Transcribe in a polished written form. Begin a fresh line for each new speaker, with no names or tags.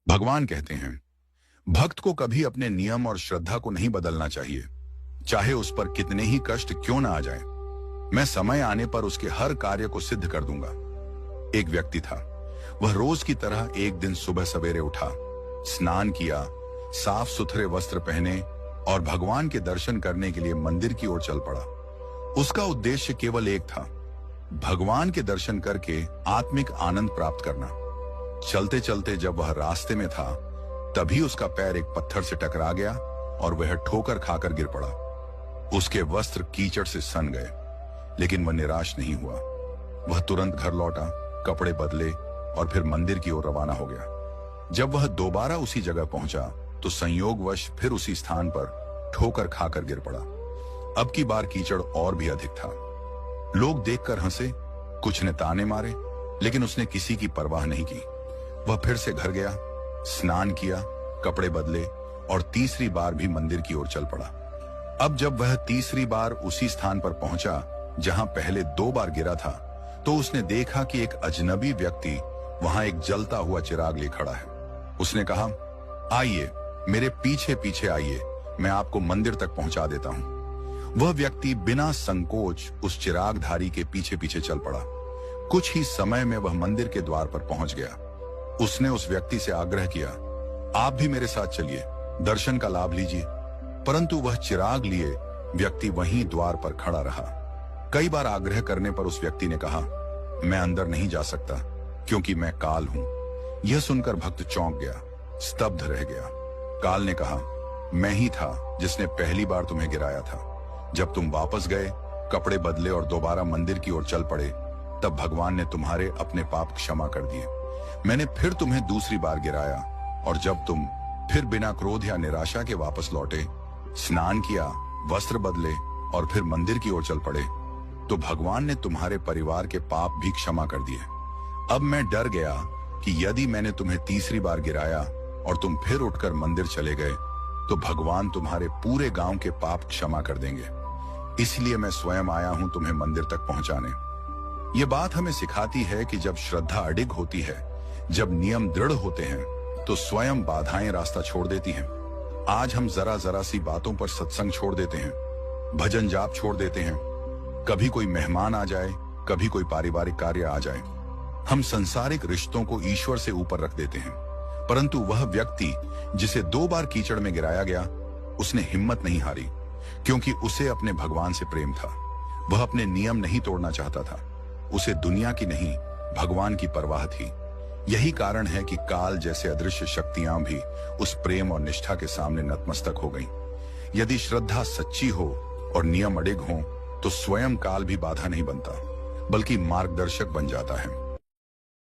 भगवान कहते हैं, भक्त को कभी अपने नियम और श्रद्धा को नहीं बदलना चाहिए, चाहे उस पर कितने ही कष्ट क्यों ना आ जाए। मैं समय आने पर उसके हर कार्य को सिद्ध कर दूंगा। एक व्यक्ति था। वह रोज की तरह एक दिन सुबह सवेरे उठा, स्नान किया, साफ सुथरे वस्त्र पहने और भगवान के दर्शन करने के लिए मंदिर की ओर चल पड़ा। उसका उद्देश्य केवल एक था, भगवान के दर्शन करके आत्मिक आनंद प्राप्त करना। चलते चलते जब वह रास्ते में था, तभी उसका पैर एक पत्थर से टकरा गया और वह ठोकर खाकर गिर पड़ा। उसके वस्त्र कीचड़ से सन गए, लेकिन वह निराश नहीं हुआ। वह तुरंत घर लौटा, कपड़े बदले और फिर मंदिर की ओर रवाना हो गया। जब वह दोबारा उसी जगह पहुंचा तो संयोगवश फिर उसी स्थान पर ठोकर खाकर गिर पड़ा। अब की बार कीचड़ और भी अधिक था। लोग देखकर हंसे, कुछ ने ताने मारे, लेकिन उसने किसी की परवाह नहीं की। वह फिर से घर गया, स्नान किया, कपड़े बदले और तीसरी बार भी मंदिर की ओर चल पड़ा। अब जब वह तीसरी बार उसी स्थान पर पहुंचा जहां पहले 2 बार गिरा था, तो उसने देखा कि एक अजनबी व्यक्ति वहां एक जलता हुआ चिराग ले खड़ा है। उसने कहा, आइए, मेरे पीछे पीछे आइए, मैं आपको मंदिर तक पहुंचा देता हूं। वह व्यक्ति बिना संकोच उस चिरागधारी के पीछे पीछे चल पड़ा। कुछ ही समय में वह मंदिर के द्वार पर पहुंच गया। उसने उस व्यक्ति से आग्रह किया, आप भी मेरे साथ चलिए, दर्शन का लाभ लीजिए। परंतु वह चिराग लिए व्यक्ति वहीं द्वार पर खड़ा रहा। कई बार आग्रह करने पर उस व्यक्ति ने कहा, मैं अंदर नहीं जा सकता क्योंकि मैं काल हूं। यह सुनकर भक्त चौंक गया, स्तब्ध रह गया। काल ने कहा, मैं ही था जिसने पहली बार तुम्हें गिराया था। जब तुम वापस गए, कपड़े बदले और दोबारा मंदिर की ओर चल पड़े, तब भगवान ने तुम्हारे अपने पाप क्षमा कर दिए। मैंने फिर तुम्हें दूसरी बार गिराया, और जब तुम फिर बिना क्रोध या निराशा के वापस लौटे, स्नान किया, वस्त्र बदले और फिर मंदिर की ओर चल पड़े, तो भगवान ने तुम्हारे परिवार के पाप भी क्षमा कर दिए। अब मैं डर गया कि यदि मैंने तुम्हें तीसरी बार गिराया और तुम फिर उठकर मंदिर चले गए, तो भगवान तुम्हारे पूरे गांव के पाप क्षमा कर देंगे। इसलिए मैं स्वयं आया हूं तुम्हें मंदिर तक पहुंचाने। ये बात हमें सिखाती है कि जब श्रद्धा अडिग होती है, जब नियम दृढ़ होते हैं, तो स्वयं बाधाएं रास्ता छोड़ देती हैं। आज हम जरा जरा सी बातों पर सत्संग छोड़ देते हैं, भजन जाप छोड़ देते हैं। कभी कोई मेहमान आ जाए, कभी कोई पारिवारिक कार्य आ जाए, हम संसारिक रिश्तों को ईश्वर से ऊपर रख देते हैं। परंतु वह व्यक्ति जिसे 2 बार कीचड़ में गिराया गया, उसने हिम्मत नहीं हारी, क्योंकि उसे अपने भगवान से प्रेम था। वह अपने नियम नहीं तोड़ना चाहता था। उसे दुनिया की नहीं, भगवान की परवाह थी। यही कारण है कि काल जैसे अदृश्य शक्तियां भी उस प्रेम और निष्ठा के सामने नतमस्तक हो गईं। यदि श्रद्धा सच्ची हो और नियम अडिग हो, तो स्वयं काल भी बाधा नहीं बनता, बल्कि मार्गदर्शक बन जाता है।